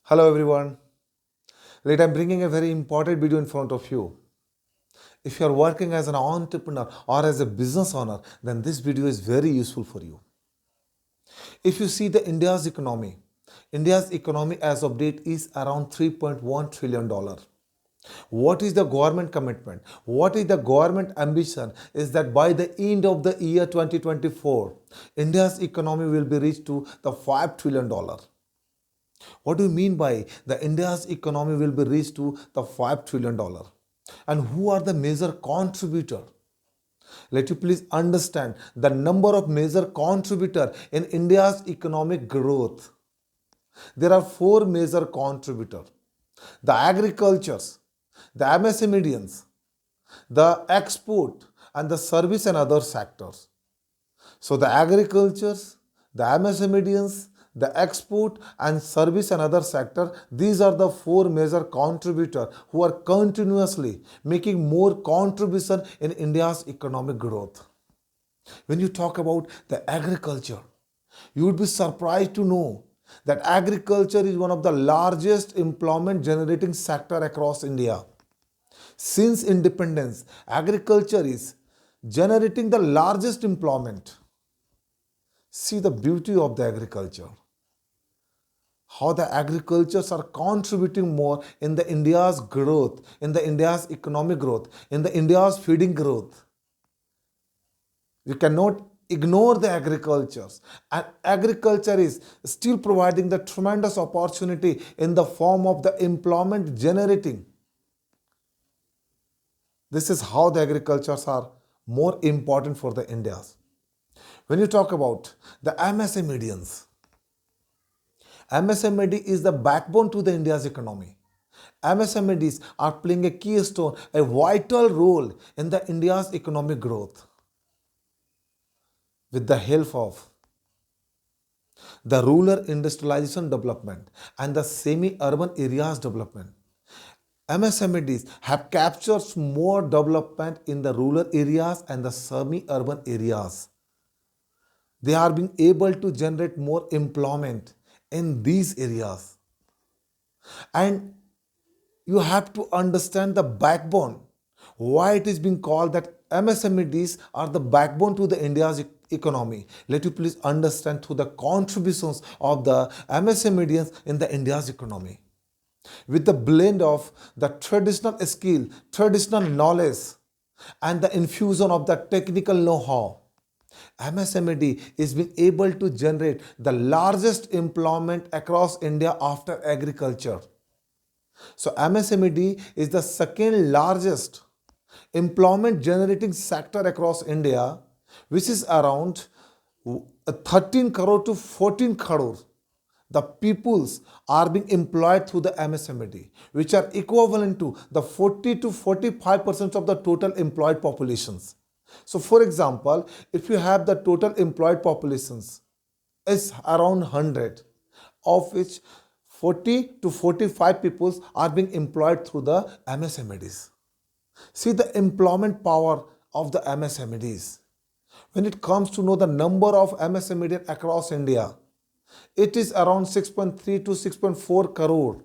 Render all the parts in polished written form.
Hello everyone. I'm bringing a very important video in front of you. If you are working as an entrepreneur or as a business owner, then this video is very useful for you. If you see the India's economy as of date is around $3.1 trillion. What is the government commitment? What is the government ambition? Is that by the end of the year 2024, India's economy will be reached to the $5 trillion. What do you mean by the India's economy will be reached to the $5 trillion? And who are the major contributor? Let you please understand the number of major contributor in India's economic growth. There are four major contributors: the agricultures, the MSMEs, the export, and the service and other sectors. So the agricultures, the MSMEs, the export and service and other sector, these are the four major contributors who are continuously making more contribution in India's economic growth. When you talk about the agriculture, you would be surprised to know that agriculture is one of the largest employment generating sector across India. Since independence, agriculture is generating the largest employment. See the beauty of the agriculture. How the agricultures are contributing more in the India's growth, in the India's economic growth, in the India's feeding growth. We cannot ignore the agricultures, and agriculture is still providing the tremendous opportunity in the form of the employment generating. This is how the agricultures are more important for the India's. When you talk about the MSMEs, MSMED is the backbone to the India's economy. MSMEs are playing a keystone, a vital role in the India's economic growth. With the help of the rural industrialization development and the semi-urban areas development, MSMEs have captured more development in the rural areas and the semi-urban areas. They are being able to generate more employment in these areas. And you have to understand the backbone, why it is being called that MSMEs are the backbone to the India's economy. Let you please understand through the contributions of the MSMEs in the India's economy. With the blend of the traditional skill, traditional knowledge, and the infusion of the technical know-how, MSMED is being able to generate the largest employment across India after agriculture. So MSMED is the second largest employment generating sector across India, which is around 13 crore to 14 crore. The peoples are being employed through the MSMED, which are equivalent to the 40 to 45% of the total employed populations. So for example, if you have the total employed populations is around 100, of which 40 to 45 people are being employed through the MSMEs. See the employment power of the MSMEs. When it comes to know the number of MSMEs across India, it is around 6.3 to 6.4 crore,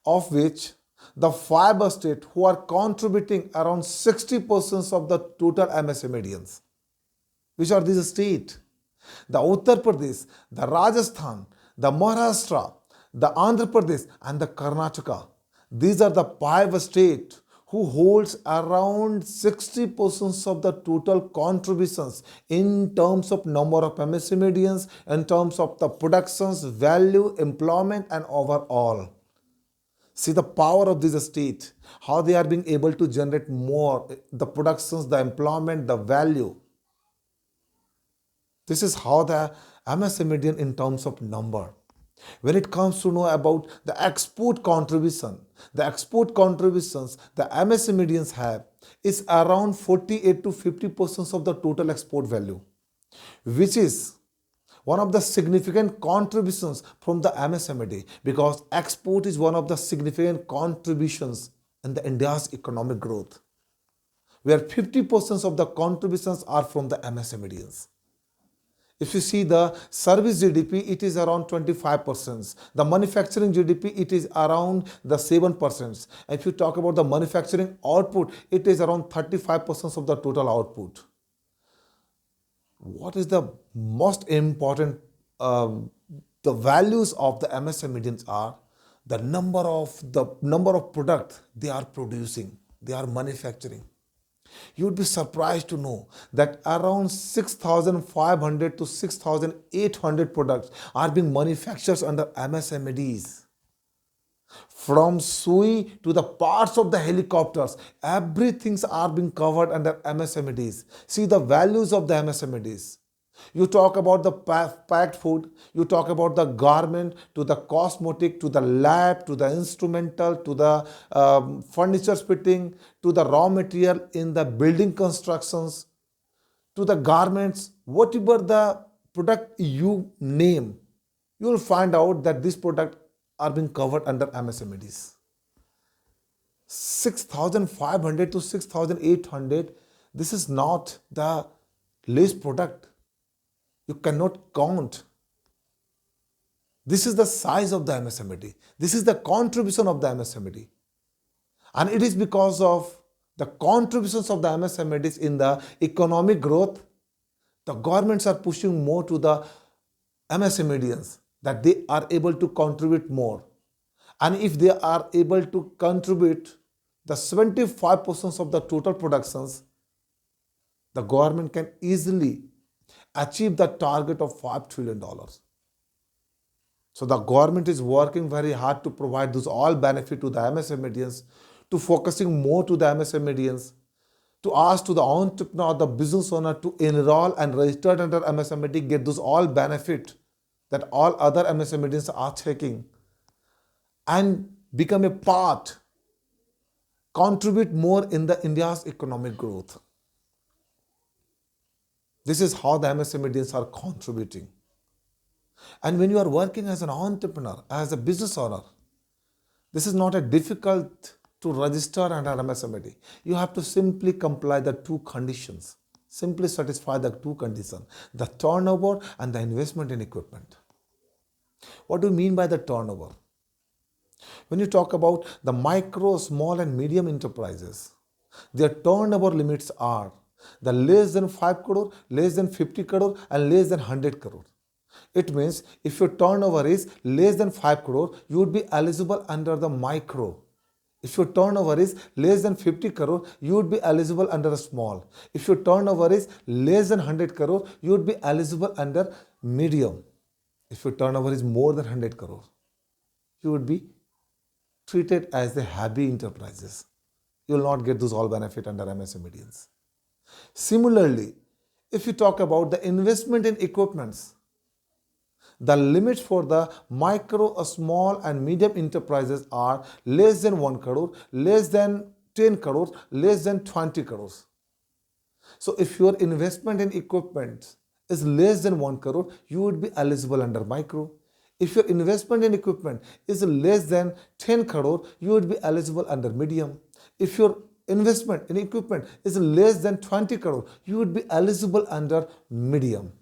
of which the five states who are contributing around 60% of the total MSMEs. Which are these states? The Uttar Pradesh, the Rajasthan, the Maharashtra, the Andhra Pradesh and the Karnataka. These are the five states who holds around 60% of the total contributions in terms of number of MSMEs, in terms of the productions, value, employment and overall. See the power of this state, how they are being able to generate more, the productions, the employment, the value. This is how the MSMEs in terms of number. When it comes to know about the export contribution, the export contributions the MSMEs have is around 48 to 50% of the total export value, which is one of the significant contributions from the MSMED, because export is one of the significant contributions in the India's economic growth, where 50% of the contributions are from the MSMEs. If you see the service GDP, it is around 25%. The manufacturing GDP, it is around the 7%. If you talk about the manufacturing output, it is around 35% of the total output. What is the most important, the values of the MSMEs are the number of products they are producing, they are manufacturing. You would be surprised to know that around 6,500 to 6,800 products are being manufactured under MSMEs. From sui to the parts of the helicopters, everything's are being covered under MSMEs. See the values of the MSMEs. You talk about the packed food, you talk about the garment, to the cosmetic, to the lab, to the instrumental, to the furniture fitting, to the raw material in the building constructions, to the garments, whatever the product you name, you will find out that this product are being covered under MSMEs. 6,500 to 6,800, this is not the least product. You cannot count. This is the size of the MSME. This is the contribution of the MSME. And it is because of the contributions of the MSMEs in the economic growth, the governments are pushing more to the MSMEs, that they are able to contribute more. And if they are able to contribute the 75% of the total productions, the government can easily achieve the target of $5 trillion. So the government is working very hard to provide those all benefit to the MSMEs, to focusing more to the MSMEs, to ask to the entrepreneur, the business owner to enroll and register under MSME, get those all benefit that all other MSMEs are taking, and become a part, contribute more in the India's economic growth. This is how the MSMEs are contributing. And when you are working as an entrepreneur, as a business owner, this is not a difficult to register under MSME. You have to simply comply the two conditions. Simply satisfy the two conditions, the turnover and the investment in equipment. What do you mean by the turnover? When you talk about the micro, small and medium enterprises, their turnover limits are the less than 5 crore, less than 50 crore and less than 100 crore. It means if your turnover is less than 5 crore, you would be eligible under the micro. If your turnover is less than 50 crore, you would be eligible under the small. If your turnover is less than 100 crore, you would be eligible under medium. If your turnover is more than 100 crore, you would be treated as the heavy enterprises. You will not get those all benefit under MSMEs. Similarly, if you talk about the investment in equipments, the limits for the micro, small and medium enterprises are less than 1 crore, less than 10 crores, less than 20 crores. So if your investment in equipment is less than 1 crore, you would be eligible under micro. If your investment in equipment is less than 10 crore, you would be eligible under medium. If your investment in equipment is less than 20 crore, you would be eligible under medium.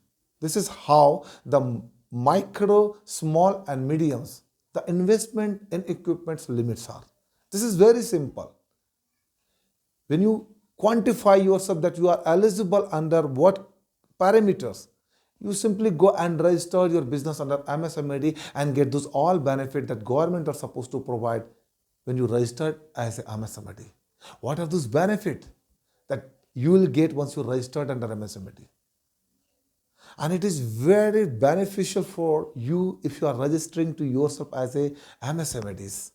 This is how the micro, small and mediums, the investment in equipment limits are. This is very simple. When you quantify yourself that you are eligible under what parameters, you simply go and register your business under MSME and get those all benefit that government are supposed to provide when you registered as a MSME. What are those benefits that you will get once you registered under MSME? And it is very beneficial for you if you are registering to yourself as a MSMEs.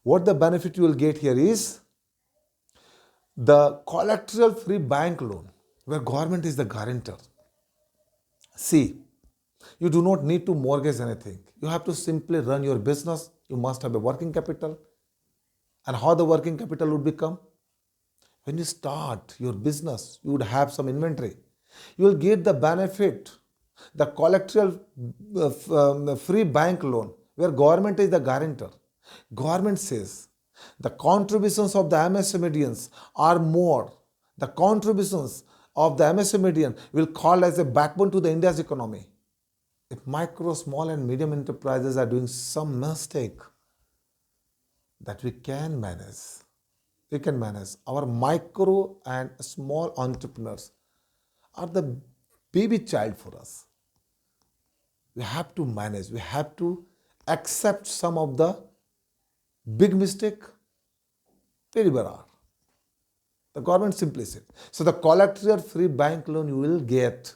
What the benefit you will get here is the collateral free bank loan, where government is the guarantor. See, you do not need to mortgage anything. You have to simply run your business. You must have a working capital. And how the working capital would become? When you start your business, you would have some inventory. You will get the benefit, the collateral free bank loan, where government is the guarantor. Government says the contributions of the MSMEs are more. The contributions of the MSME will call as a backbone to the India's economy. If micro, small and medium enterprises are doing some mistake that we can manage, our micro and small entrepreneurs are the baby child for us. We have to manage, we have to accept some of the big mistake very well. The government simply said. So the collateral free bank loan you will get,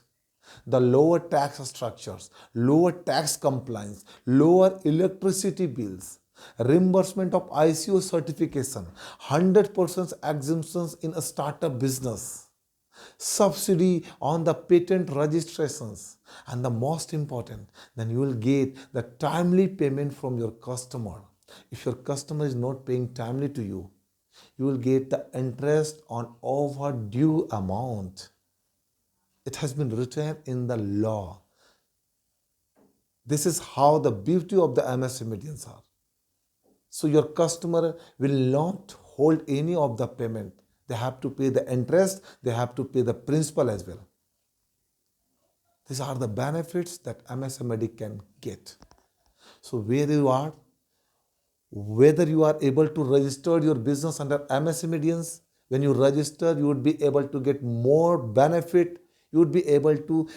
the lower tax structures, lower tax compliance, lower electricity bills, reimbursement of ICO certification, 100% exemptions in a startup business, subsidy on the patent registrations, and the most important, then you will get the timely payment from your customer. If your customer is not paying timely to you, you will get the interest on overdue amount. It has been written in the law. This is how the beauty of the MSMEs are. So your customer will not hold any of the payment. They have to pay the interest, they have to pay the principal as well. These are the benefits that MSME can get. So whether you are able to register your business under MSMEs, when you register, you would be able to get more benefit. You would be able to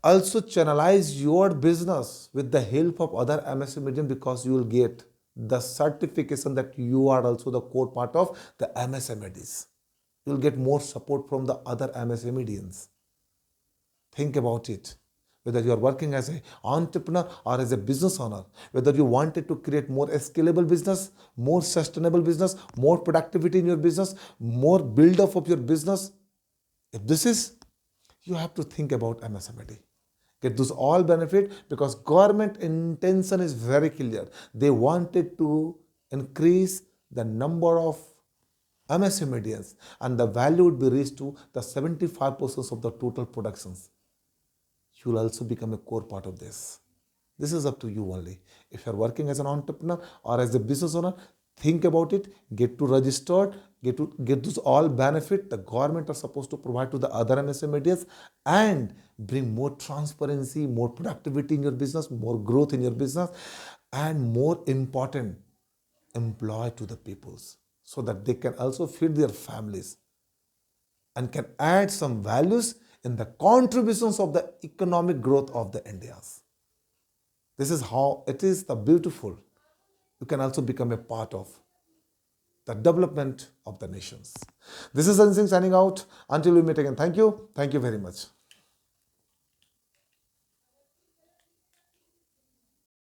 also channelize your business with the help of other MSMEs, because you will get the certification that you are also the core part of the MSMEs. You will get more support from the other MSMEs. Think about it. Whether you are working as an entrepreneur or as a business owner, whether you wanted to create more scalable business, more sustainable business, more productivity in your business, more build up of your business, if this is, you have to think about MSME. Get those all benefit, because government intention is very clear. They wanted to increase the number of MSMEs and the value would be reached to the 75% of the total productions. You will also become a core part of this. This is up to you only. If you are working as an entrepreneur or as a business owner, think about it, get to registered, get those all benefit the government are supposed to provide to the other MSMEs, and bring more transparency, more productivity in your business, more growth in your business, and more important, employ to the peoples so that they can also feed their families and can add some values in the contributions of the economic growth of the India's. This is how it is the beautiful. You can also become a part of the development of the nations. This is Sajjan Singh signing out. Until we meet again, thank you. Thank you very much.